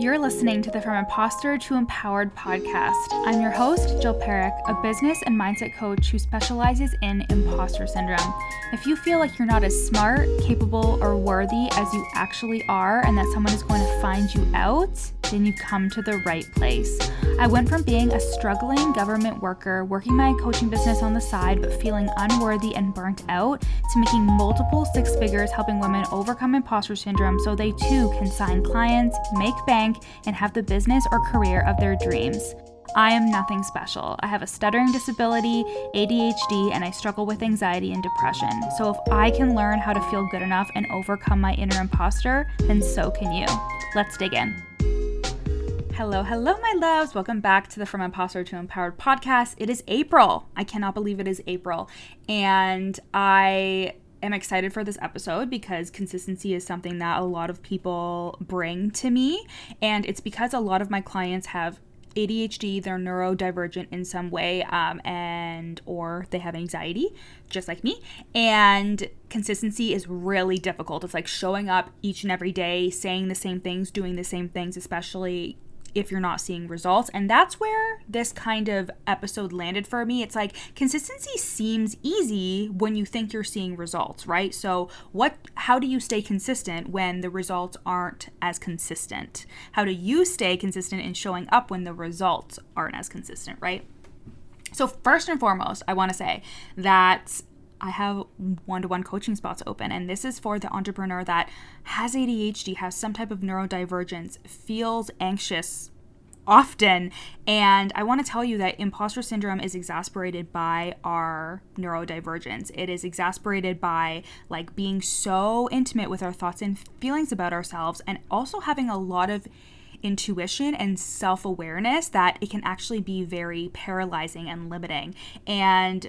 You're listening to the From Imposter to Empowered podcast. I'm your host, Jill Perrick, a business and mindset coach who specializes in imposter syndrome. If you feel like you're not as smart, capable, or worthy as you actually are, and that someone is going to find you out, then you've come to the right place. I went from being a struggling government worker, working my coaching business on the side, but feeling unworthy and burnt out, to making multiple six figures helping women overcome imposter syndrome so they too can sign clients, make bank, and have the business or career of their dreams. I am nothing special. I have a stuttering disability, ADHD, and I struggle with anxiety and depression. So if I can learn how to feel good enough and overcome my inner imposter, then so can you. Let's dig in. Hello, my loves. Welcome back to the From Imposter to Empowered podcast. It is April. I cannot believe it is April. And I am excited for this episode because consistency is something that a lot of people bring to me. And it's because a lot of my clients have ADHD, they're neurodivergent in some way, or they have anxiety, just like me. And consistency is really difficult. It's like showing up each and every day, saying the same things, doing the same things, especially if you're not seeing results. And that's where this kind of episode landed for me. It's like consistency seems easy when you think you're seeing results, right? So how do you stay consistent when the results aren't as consistent? How do you stay consistent in showing up when the results aren't as consistent, right? So first and foremost, I want to say that I have one-to-one coaching spots open, and this is for the entrepreneur that has ADHD, has some type of neurodivergence, feels anxious often. And I want to tell you that imposter syndrome is exacerbated by our neurodivergence. It is exacerbated by like being so intimate with our thoughts and feelings about ourselves, and also having a lot of intuition and self-awareness that it can actually be very paralyzing and limiting. And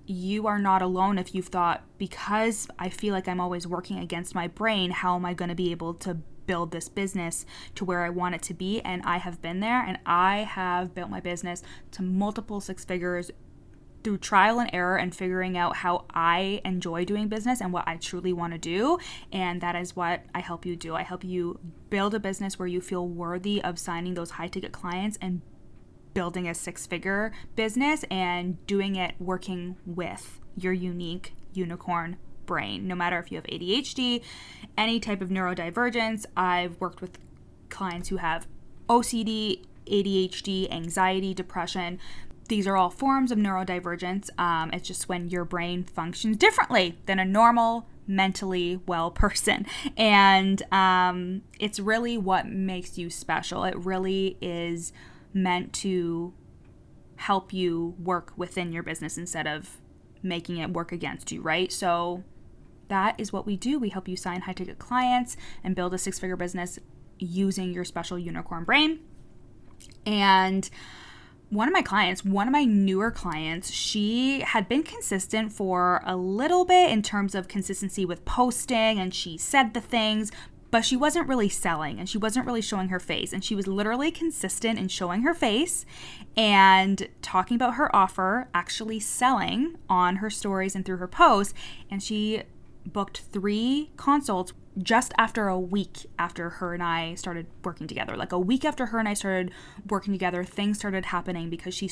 you are not alone if you've thought, because I feel like I'm always working against my brain, how am I going to be able to build this business to where I want it to be? And I have been there, and I have built my business to multiple six figures through trial and error and figuring out how I enjoy doing business and what I truly want to do. And that is what I help you do. I help you build a business where you feel worthy of signing those high ticket clients and building a six-figure business and doing it working with your unique unicorn brain. No matter if you have ADHD, any type of neurodivergence. I've worked with clients who have OCD, ADHD, anxiety, depression. These are all forms of neurodivergence. It's just when your brain functions differently than a normal, mentally well person. And it's really what makes you special. It really is meant to help you work within your business instead of making it work against you, right? So that is what we do. We help you sign high-ticket clients and build a six-figure business using your special unicorn brain. And one of my newer clients, she had been consistent for a little bit in terms of consistency with posting, and she said the things, but she wasn't really selling, and she wasn't really showing her face. And she was literally consistent in showing her face and talking about her offer, actually selling on her stories and through her posts. And she booked 3 consults just after a week after her and I started working together. Like a week after her and I started working together, things started happening because we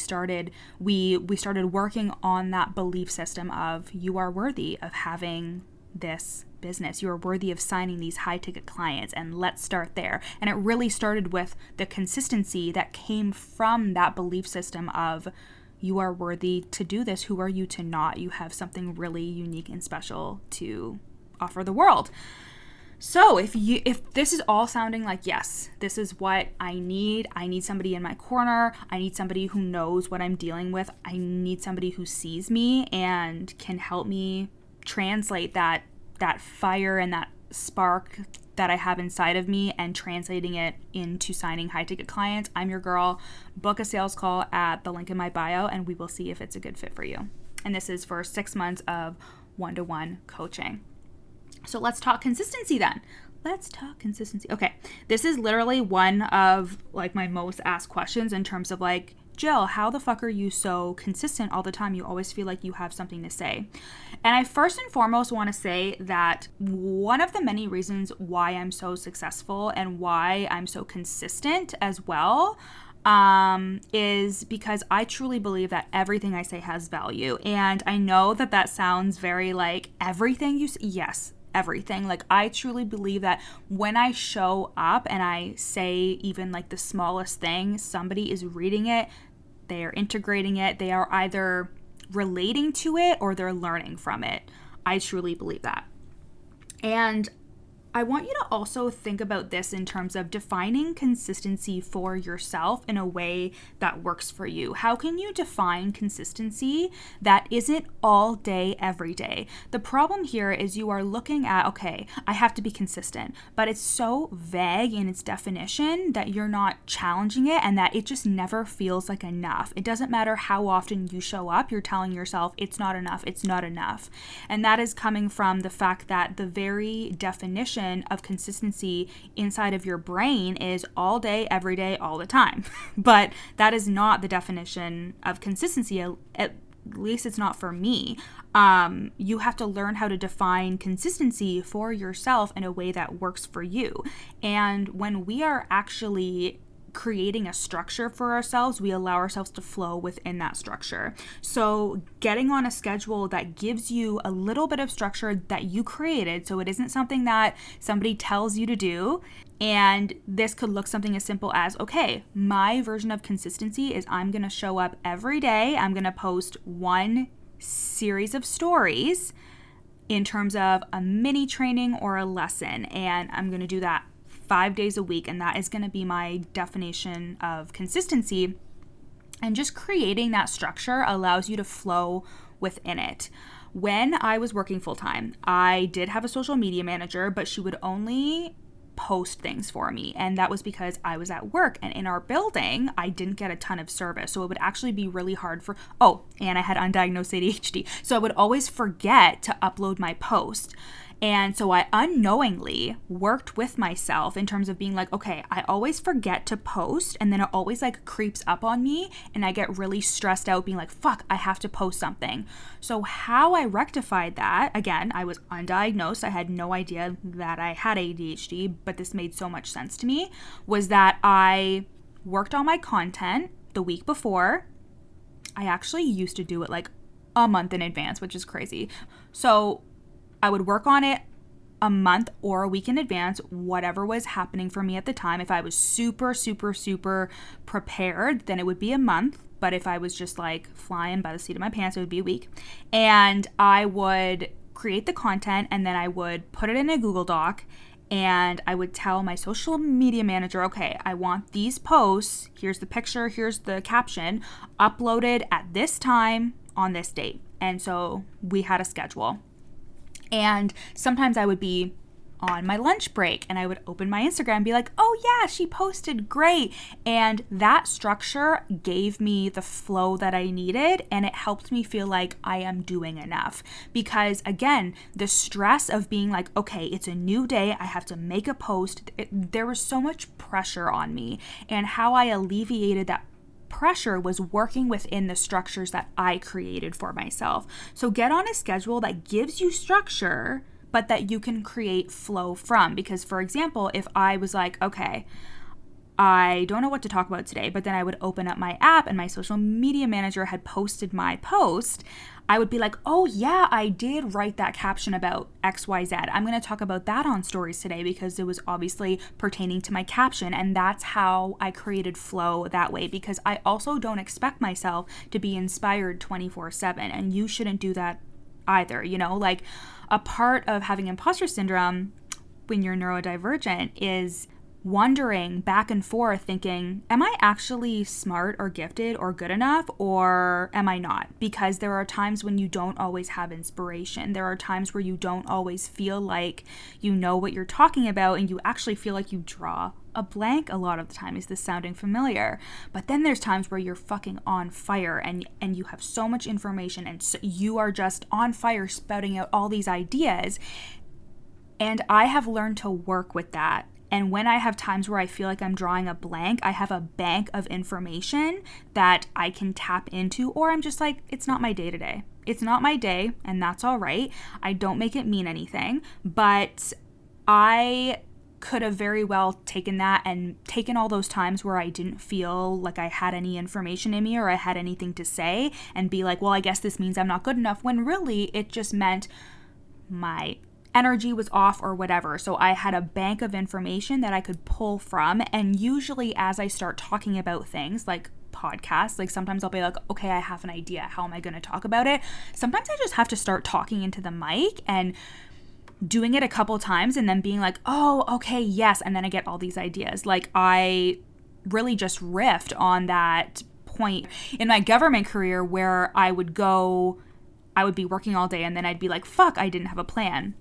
started working on that belief system of, you are worthy of having this business. You are worthy of signing these high ticket clients, and let's start there. And it really started with the consistency that came from that belief system of, you are worthy to do this. Who are you to not? You have something really unique and special to offer the world. So if this is all sounding like, yes, this is what I need somebody in my corner. I need somebody who knows what I'm dealing with. I need somebody who sees me and can help me translate that fire and that spark that I have inside of me and translating it into signing high ticket clients. I'm your girl. Book a sales call at the link in my bio, and we will see if it's a good fit for you. And this is for 6 months of one-to-one coaching. So let's talk consistency then. Okay, this is literally one of like my most asked questions in terms of like, Jill, how the fuck are you so consistent all the time? You always feel like you have something to say. And I first and foremost want to say that one of the many reasons why I'm so successful and why I'm so consistent as well is because I truly believe that everything I say has value. And I know that that sounds very like everything you say. Yes, everything. Like, I truly believe that when I show up and I say even like the smallest thing, somebody is reading it, they are integrating it, they are either relating to it or they're learning from it. I truly believe that. And I want you to also think about this in terms of defining consistency for yourself in a way that works for you. How can you define consistency that isn't all day, every day? The problem here is you are looking at, okay, I have to be consistent, but it's so vague in its definition that you're not challenging it and that it just never feels like enough. It doesn't matter how often you show up, you're telling yourself it's not enough, it's not enough. And that is coming from the fact that the very definition of consistency inside of your brain is all day, every day, all the time. But that is not the definition of consistency. At least it's not for me. You have to learn how to define consistency for yourself in a way that works for you. And when we are actually creating a structure for ourselves, we allow ourselves to flow within that structure. So getting on a schedule that gives you a little bit of structure that you created, so it isn't something that somebody tells you to do. And this could look something as simple as, okay, my version of consistency is I'm going to show up every day. I'm going to post one series of stories in terms of a mini training or a lesson. And I'm going to do that 5 days a week, and that is going to be my definition of consistency. And just creating that structure allows you to flow within it. When I was working full-time, I did have a social media manager, but she would only post things for me, and that was because I was at work, and in our building I didn't get a ton of service, so it would actually be really hard and I had undiagnosed ADHD, so I would always forget to upload my post. And so I unknowingly worked with myself in terms of being like, okay, I always forget to post, and then it always like creeps up on me and I get really stressed out being like, fuck, I have to post something. So how I rectified that, again, I was undiagnosed. I had no idea that I had ADHD, but this made so much sense to me, was that I worked on my content the week before. I actually used to do it like a month in advance, which is crazy. So I would work on it a month or a week in advance, whatever was happening for me at the time. If I was super, super, super prepared, then it would be a month. But if I was just like flying by the seat of my pants, it would be a week. And I would create the content, and then I would put it in a Google Doc, and I would tell my social media manager, okay, I want these posts, here's the picture, here's the caption, uploaded at this time on this date. And so we had a schedule. And sometimes I would be on my lunch break and I would open my Instagram and be like, oh yeah, she posted, great. And that structure gave me the flow that I needed, and it helped me feel like I am doing enough. Because again, the stress of being like, okay, it's a new day, I have to make a post, there was so much pressure on me. And how I alleviated that pressure was working within the structures that I created for myself. So get on a schedule that gives you structure, but that you can create flow from. Because for example, if I was like, okay, I don't know what to talk about today, but then I would open up my app and my social media manager had posted my post, I would be like, oh yeah, I did write that caption about XYZ. I'm going to talk about that on stories today because it was obviously pertaining to my caption. And that's how I created flow that way, because I also don't expect myself to be inspired 24/7. And you shouldn't do that either. You know, like a part of having imposter syndrome when you're neurodivergent is wondering back and forth, thinking, am I actually smart or gifted or good enough, or am I not? Because there are times when you don't always have inspiration. There are times where you don't always feel like you know what you're talking about, and you actually feel like you draw a blank a lot of the time. Is this sounding familiar? But then there's times where you're fucking on fire and you have so much information, and so you are just on fire spouting out all these ideas. And I have learned to work with that And when I have times where I feel like I'm drawing a blank, I have a bank of information that I can tap into, or I'm just like, it's not my day today. It's not my day, and that's all right. I don't make it mean anything, but I could have very well taken that and taken all those times where I didn't feel like I had any information in me or I had anything to say and be like, well, I guess this means I'm not good enough, when really it just meant my energy was off or whatever. So I had a bank of information that I could pull from. And usually as I start talking about things like podcasts, like sometimes I'll be like, okay, I have an idea. How am I going to talk about it? Sometimes I just have to start talking into the mic and doing it a couple times and then being like, oh, okay, yes. And then I get all these ideas. Like I really just riffed on that point in my government career where I would be working all day and then I'd be like, fuck, I didn't have a plan.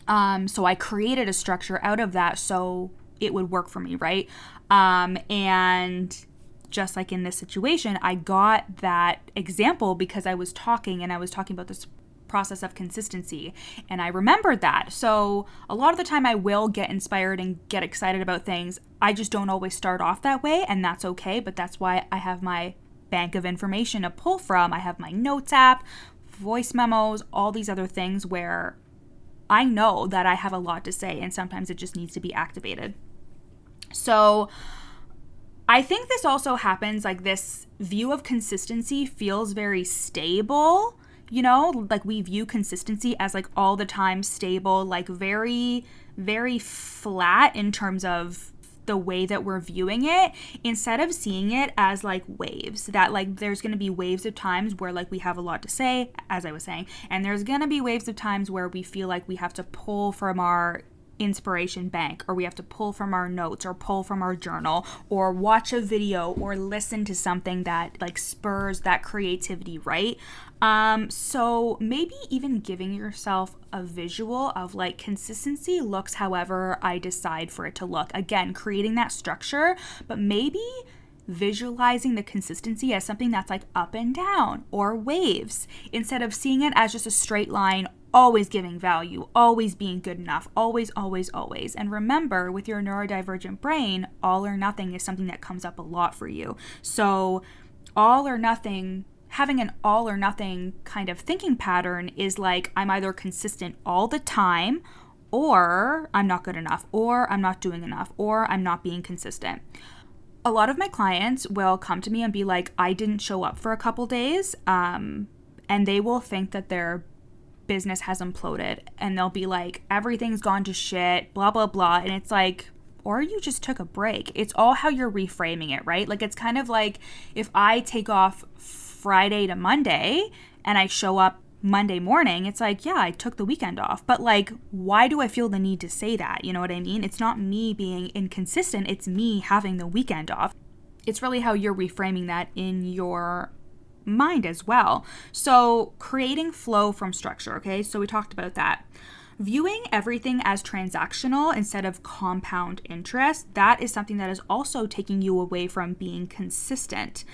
So I created a structure out of that so it would work for me, right? And just like in this situation, I got that example because I was talking about this process of consistency, and I remembered that. So a lot of the time I will get inspired and get excited about things. I just don't always start off that way, and that's okay, but that's why I have my bank of information to pull from. I have my notes app, voice memos, all these other things where I know that I have a lot to say, and sometimes it just needs to be activated. So I think this also happens, like this view of consistency feels very stable. You know, like we view consistency as like all the time stable, like very, very flat in terms of the way that we're viewing it, instead of seeing it as like waves, that like there's going to be waves of times where like we have a lot to say, as I was saying, and there's going to be waves of times where we feel like we have to pull from our inspiration bank, or we have to pull from our notes or pull from our journal or watch a video or listen to something that like spurs that creativity, right? So maybe even giving yourself a visual of like consistency looks however I decide for it to look. Again, creating that structure, but maybe visualizing the consistency as something that's like up and down or waves, instead of seeing it as just a straight line, always giving value, always being good enough, always, always, always. And remember, with your neurodivergent brain, all or nothing is something that comes up a lot for you. So all or nothing, having an all or nothing kind of thinking pattern is like, I'm either consistent all the time, or I'm not good enough, or I'm not doing enough, or I'm not being consistent. A lot of my clients will come to me and be like, I didn't show up for a couple days, and they will think that their business has imploded, and they'll be like, everything's gone to shit, blah, blah, blah. And it's like, or you just took a break. It's all how you're reframing it, right? Like, it's kind of like if I take off Friday to Monday and I show up Monday morning, it's like, yeah, I took the weekend off. But like, why do I feel the need to say that? You know what I mean? It's not me being inconsistent. It's me having the weekend off. It's really how you're reframing that in your mind as well. So creating flow from structure, okay? So we talked about that. Viewing everything as transactional instead of compound interest, that is something that is also taking you away from being consistent.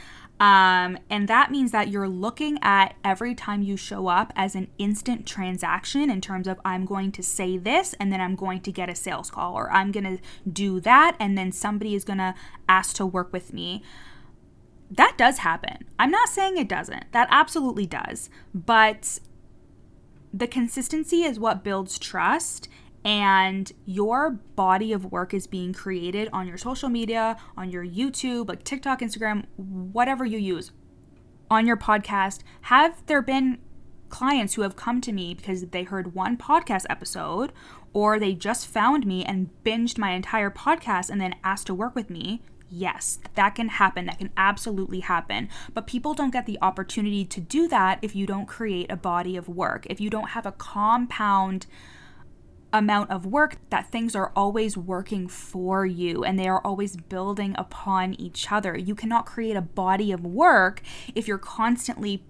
And that means that you're looking at every time you show up as an instant transaction in terms of, I'm going to say this and then I'm going to get a sales call, or I'm going to do that and then somebody is going to ask to work with me. That does happen. I'm not saying it doesn't. That absolutely does. But the consistency is what builds trust, and your body of work is being created on your social media, on your YouTube, like TikTok, Instagram, whatever you use, on your podcast. Have there been clients who have come to me because they heard one podcast episode, or they just found me and binged my entire podcast and then asked to work with me? Yes, that can happen. That can absolutely happen. But people don't get the opportunity to do that if you don't create a body of work, if you don't have a compound amount of work, that things are always working for you and they are always building upon each other. You cannot create a body of work if you're constantly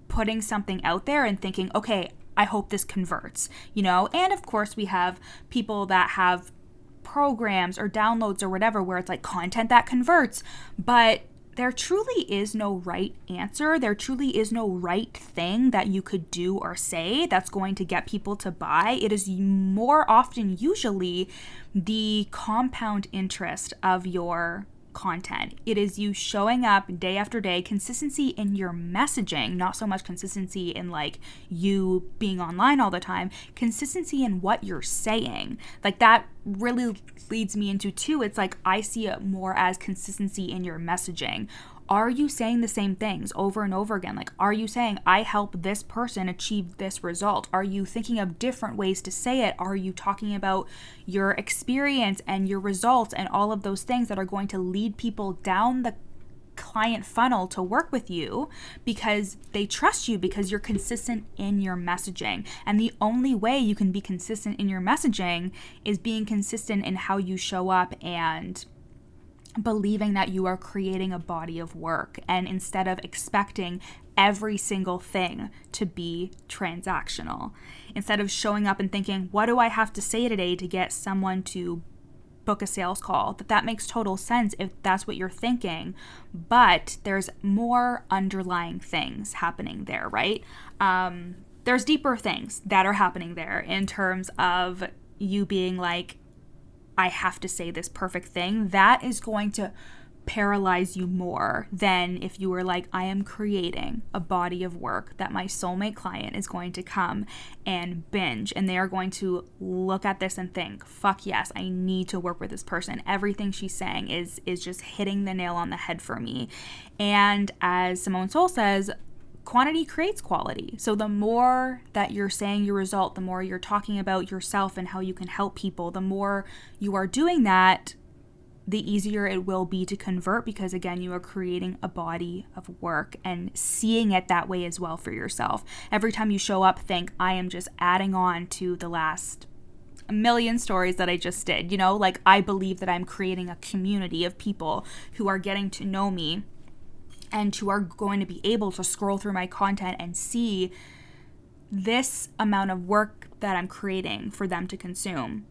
putting something out there and thinking, okay, I hope this converts, you know? And of course, we have people that have programs or downloads or whatever where it's like content that converts, but there truly is no right answer. There truly is no right thing that you could do or say that's going to get people to buy. It is more often usually the compound interest of your content. It is you showing up day after day, consistency in your messaging, not so much consistency in like you being online all the time, consistency in what you're saying. Like that really leads me into two. It's like I see it more as consistency in your messaging. Are you saying the same things over and over again? Like, are you saying, I help this person achieve this result? Are you thinking of different ways to say it? Are you talking about your experience and your results and all of those things that are going to lead people down the client funnel to work with you because they trust you, because you're consistent in your messaging? And the only way you can be consistent in your messaging is being consistent in how you show up and believing that you are creating a body of work, and instead of expecting every single thing to be transactional, instead of showing up and thinking, what do I have to say today to get someone to book a sales call? That makes total sense if that's what you're thinking, but there's more underlying things happening there, right? There's deeper things that are happening there in terms of you being like, I have to say this perfect thing. That is going to paralyze you more than if you were like, I am creating a body of work that my soulmate client is going to come and binge, and they are going to look at this and think, fuck yes, I need to work with this person. Everything she's saying is just hitting the nail on the head for me. And as Simone Seol says, quantity creates quality. So the more that you're saying your result, the more you're talking about yourself and how you can help people, the more you are doing that, the easier it will be to convert, because again, you are creating a body of work and seeing it that way as well for yourself. Every time you show up, think, I am just adding on to the last million stories that I just did. You know, like I believe that I'm creating a community of people who are getting to know me and who are going to be able to scroll through my content and see this amount of work that I'm creating for them to consume.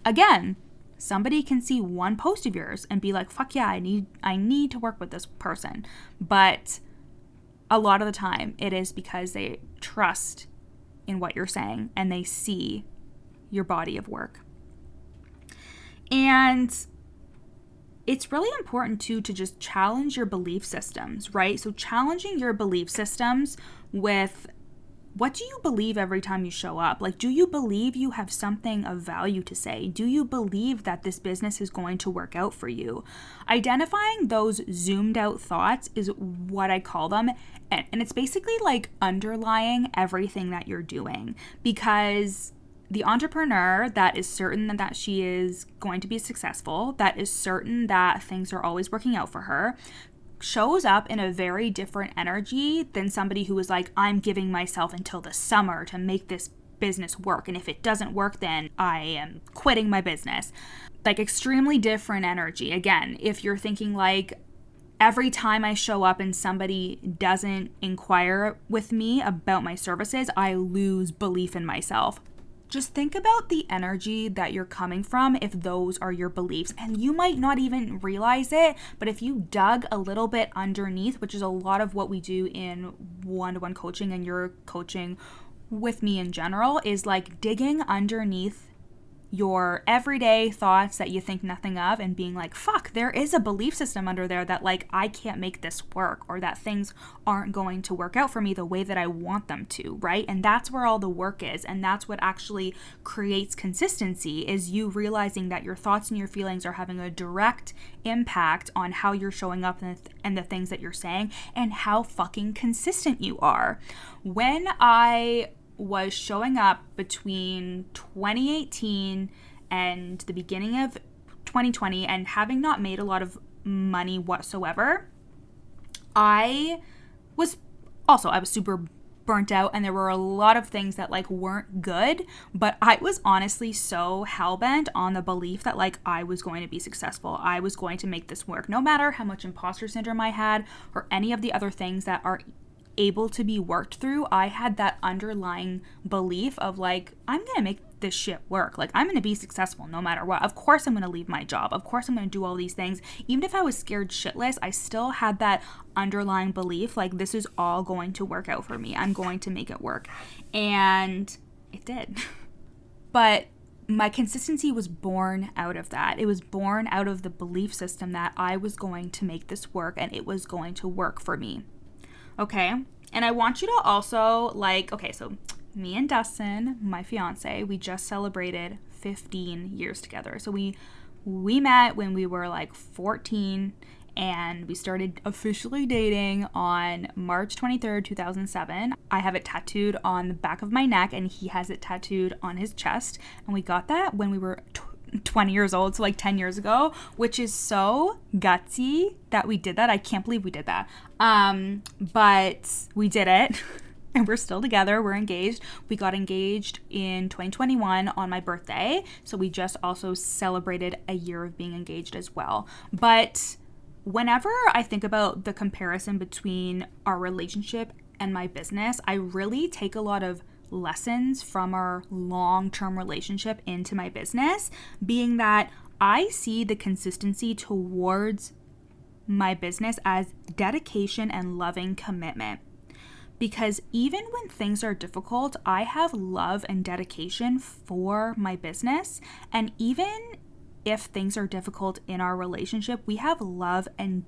Again, somebody can see one post of yours and be like, fuck yeah, I need to work with this person. But a lot of the time it is because they trust in what you're saying and they see your body of work. And it's really important too to just challenge your belief systems, right? So challenging your belief systems with, what do you believe every time you show up? Like, do you believe you have something of value to say? Do you believe that this business is going to work out for you? Identifying those zoomed out thoughts is what I call them. And it's basically like underlying everything that you're doing, because the entrepreneur that is certain that she is going to be successful, that is certain that things are always working out for her, shows up in a very different energy than somebody who is like, I'm giving myself until the summer to make this business work, and if it doesn't work, then I am quitting my business. Like, extremely different energy. Again, if you're thinking like, every time I show up and somebody doesn't inquire with me about my services, I lose belief in myself. Just think about the energy that you're coming from if those are your beliefs. And you might not even realize it, but if you dug a little bit underneath, which is a lot of what we do in one-to-one coaching and your coaching with me in general, is like digging underneath your everyday thoughts that you think nothing of and being like, fuck, there is a belief system under there that like, I can't make this work, or that things aren't going to work out for me the way that I want them to, right? And that's where all the work is. And that's what actually creates consistency, is you realizing that your thoughts and your feelings are having a direct impact on how you're showing up and the things that you're saying and how fucking consistent you are. When I was showing up between 2018 and the beginning of 2020 and having not made a lot of money whatsoever, I was super burnt out, and there were a lot of things that like weren't good, but I was honestly so hell-bent on the belief that like I was going to be successful. I was going to make this work, no matter how much imposter syndrome I had or any of the other things that are able to be worked through. I had that underlying belief of like, I'm going to make this shit work. Like, I'm going to be successful no matter what. Of course I'm going to leave my job. Of course I'm going to do all these things. Even if I was scared shitless, I still had that underlying belief, like, this is all going to work out for me. I'm going to make it work. And it did. But my consistency was born out of that. It was born out of the belief system that I was going to make this work and it was going to work for me. Okay? And I want you to also, like, okay, so me and Dustin, my fiance, we just celebrated 15 years together. So we met when we were like 14, and we started officially dating on March 23rd, 2007. I have it tattooed on the back of my neck, and he has it tattooed on his chest. And we got that when we were 20 years old, so like 10 years ago, which is so gutsy that we did that. I can't believe we did that. But we did it. And we're still together. We're engaged. We got engaged in 2021 on my birthday. So we just also celebrated a year of being engaged as well. But whenever I think about the comparison between our relationship and my business, I really take a lot of lessons from our long-term relationship into my business, being that I see the consistency towards my business as dedication and loving commitment. Because even when things are difficult, I have love and dedication for my business. And even if things are difficult in our relationship, we have love and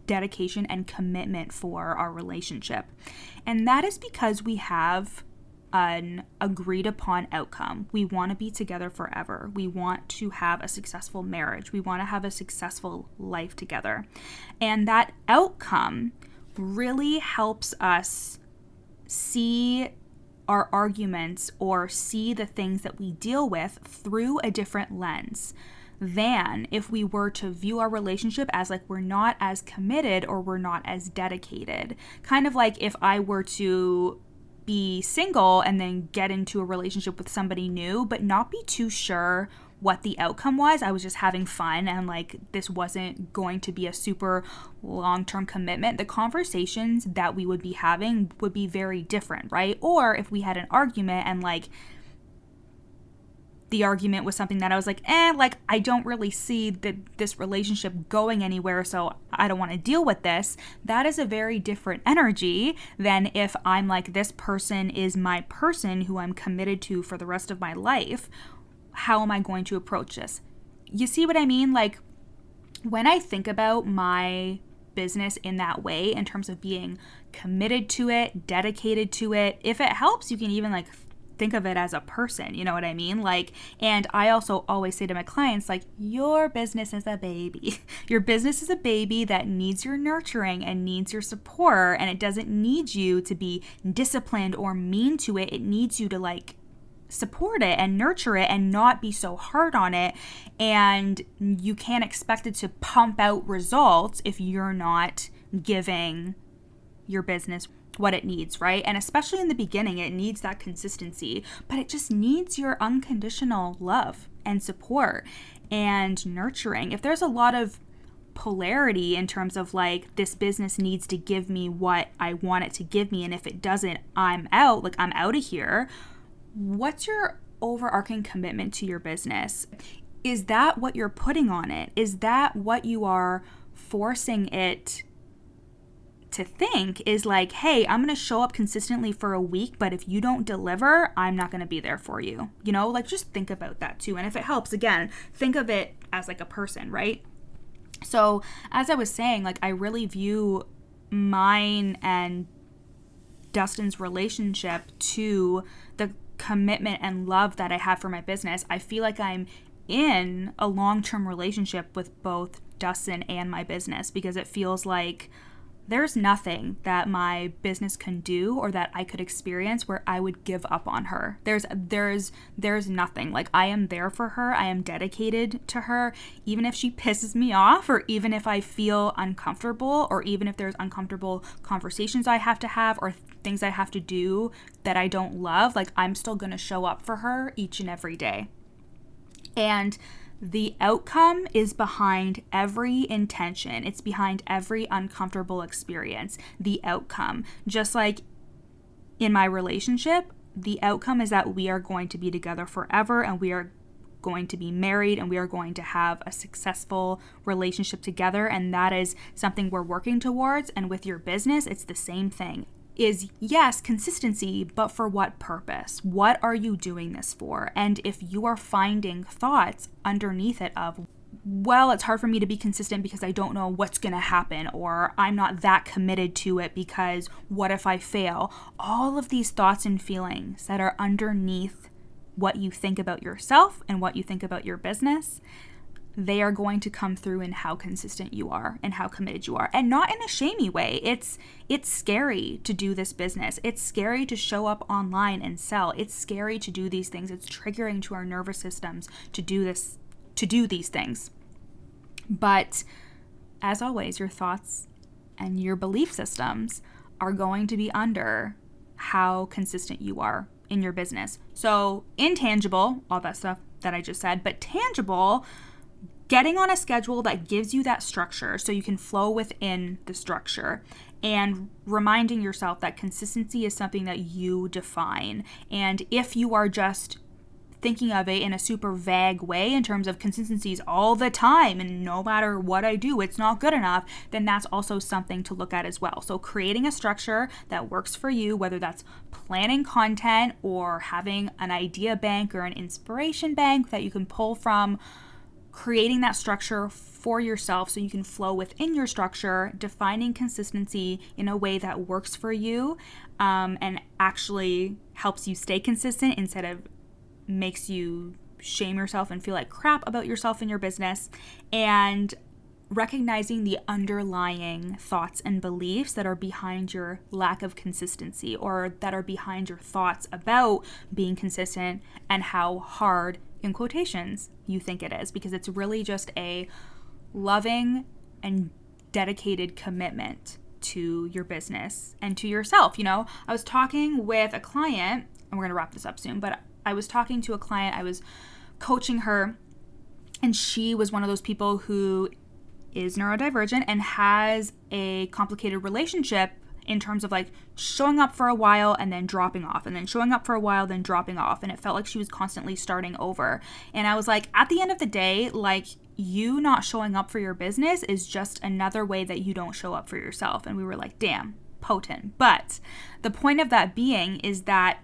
dedication and commitment for our relationship. And that is because we have an agreed upon outcome. We want to be together forever. We want to have a successful marriage. We want to have a successful life together. And that outcome really helps us see our arguments or see the things that we deal with through a different lens than if we were to view our relationship as like we're not as committed or we're not as dedicated. Kind of like if I were to be single and then get into a relationship with somebody new but not be too sure what the outcome was. I was just having fun and like this wasn't going to be a super long-term commitment. The conversations that we would be having would be very different, right? Or if we had an argument and like the argument was something that I was like, like I don't really see this relationship going anywhere, so I don't want to deal with this. That is a very different energy than if I'm like, this person is my person who I'm committed to for the rest of my life. How am I going to approach this? You see what I mean? Like when I think about my business in that way, in terms of being committed to it, dedicated to it, if it helps, you can even like think of it as a person, you know what I mean? Like, and I also always say to my clients, like, your business is a baby. Your business is a baby that needs your nurturing and needs your support, and it doesn't need you to be disciplined or mean to it. It needs you to like support it and nurture it and not be so hard on it. And you can't expect it to pump out results if you're not giving your business what it needs, right? And especially in the beginning, it needs that consistency, but it just needs your unconditional love and support and nurturing. If there's a lot of polarity in terms of like, this business needs to give me what I want it to give me, and if it doesn't, I'm out, like I'm out of here. What's your overarching commitment to your business? Is that what you're putting on it? Is that what you are forcing it to think is like, hey, I'm going to show up consistently for a week, but if you don't deliver, I'm not going to be there for you. You know, like just think about that too. And if it helps, again, think of it as like a person, right? So as I was saying, like I really view mine and Dustin's relationship to the commitment and love that I have for my business. I feel like I'm in a long-term relationship with both Dustin and my business because it feels like there's nothing that my business can do or that I could experience where I would give up on her. There's nothing. Like I am there for her. I am dedicated to her, even if she pisses me off, or even if I feel uncomfortable, or even if there's uncomfortable conversations I have to have or things I have to do that I don't love. Like I'm still going to show up for her each and every day. And the outcome is behind every intention. It's behind every uncomfortable experience. The outcome. Just like in my relationship, the outcome is that we are going to be together forever, and we are going to be married, and we are going to have a successful relationship together, and that is something we're working towards. And with your business, it's the same thing. Is yes, consistency, but for what purpose? What are you doing this for? And if you are finding thoughts underneath it of, well, it's hard for me to be consistent because I don't know what's going to happen, or I'm not that committed to it because what if I fail? All of these thoughts and feelings that are underneath what you think about yourself and what you think about your business, they are going to come through in how consistent you are and how committed you are. And not in a shamey way. It's scary to do this business. It's scary to show up online and sell. It's scary to do these things. It's triggering to our nervous systems to do these things. But as always, your thoughts and your belief systems are going to be under how consistent you are in your business. So intangible, all that stuff that I just said, but tangible, getting on a schedule that gives you that structure so you can flow within the structure, and reminding yourself that consistency is something that you define. And if you are just thinking of it in a super vague way in terms of consistencies all the time and no matter what I do, it's not good enough, then that's also something to look at as well. So creating a structure that works for you, whether that's planning content or having an idea bank or an inspiration bank that you can pull from, creating that structure for yourself so you can flow within your structure, defining consistency in a way that works for you and actually helps you stay consistent instead of makes you shame yourself and feel like crap about yourself and your business, and recognizing the underlying thoughts and beliefs that are behind your lack of consistency, or that are behind your thoughts about being consistent and how hard, in quotations, you think it is, because it's really just a loving and dedicated commitment to your business and to yourself. I was talking with a client, and we're going to wrap this up soon, but I was talking to a client, I was coaching her, and she was one of those people who is neurodivergent and has a complicated relationship in terms of like showing up for a while and then dropping off, and then showing up for a while, then dropping off. And it felt like she was constantly starting over. And I was like, at the end of the day, like, you not showing up for your business is just another way that you don't show up for yourself. And we were like, damn, potent. But the point of that being is that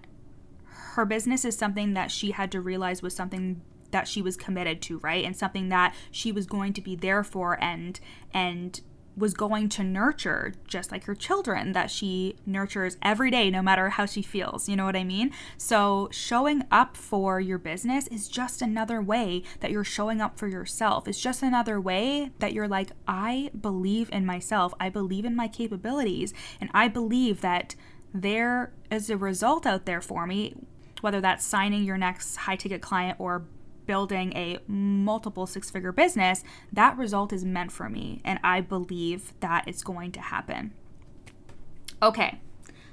her business is something that she had to realize was something that she was committed to, right? And something that she was going to be there for and was going to nurture, just like her children that she nurtures every day, no matter how she feels. You know what I mean? So showing up for your business is just another way that you're showing up for yourself. It's just another way that you're like, I believe in myself. I believe in my capabilities. And I believe that there is a result out there for me, whether that's signing your next high ticket client or building a multiple six-figure business. That result is meant for me, and I believe that it's going to happen. Okay,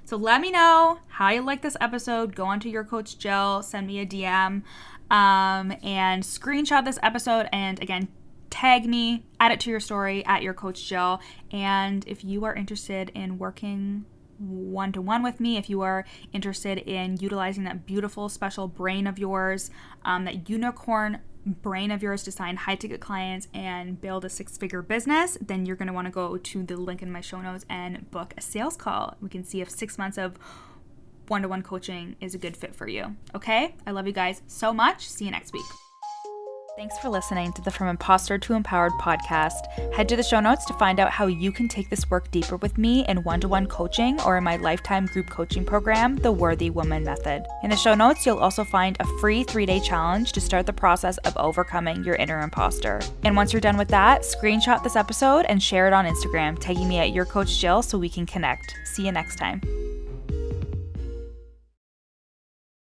so let me know how you like this episode. Go onto Your Coach Jill, send me a DM, and screenshot this episode, and again, tag me, add it to your story at Your Coach Jill. And if you are interested in working one-to-one with me, if you are interested in utilizing that beautiful special brain of yours, that unicorn brain of yours to sign high-ticket clients and build a six-figure business, then you're going to want to go to the link in my show notes and book a sales call. We can see if 6 months of one-to-one coaching is a good fit for you. Okay? I love you guys so much. See you next week. Thanks for listening to the From Imposter to Empowered podcast. Head to the show notes to find out how you can take this work deeper with me in one-to-one coaching or in my lifetime group coaching program, The Worthy Woman Method. In the show notes, you'll also find a free 3-day challenge to start the process of overcoming your inner imposter. And once you're done with that, screenshot this episode and share it on Instagram, tagging me at Your Coach Jill so we can connect. See you next time.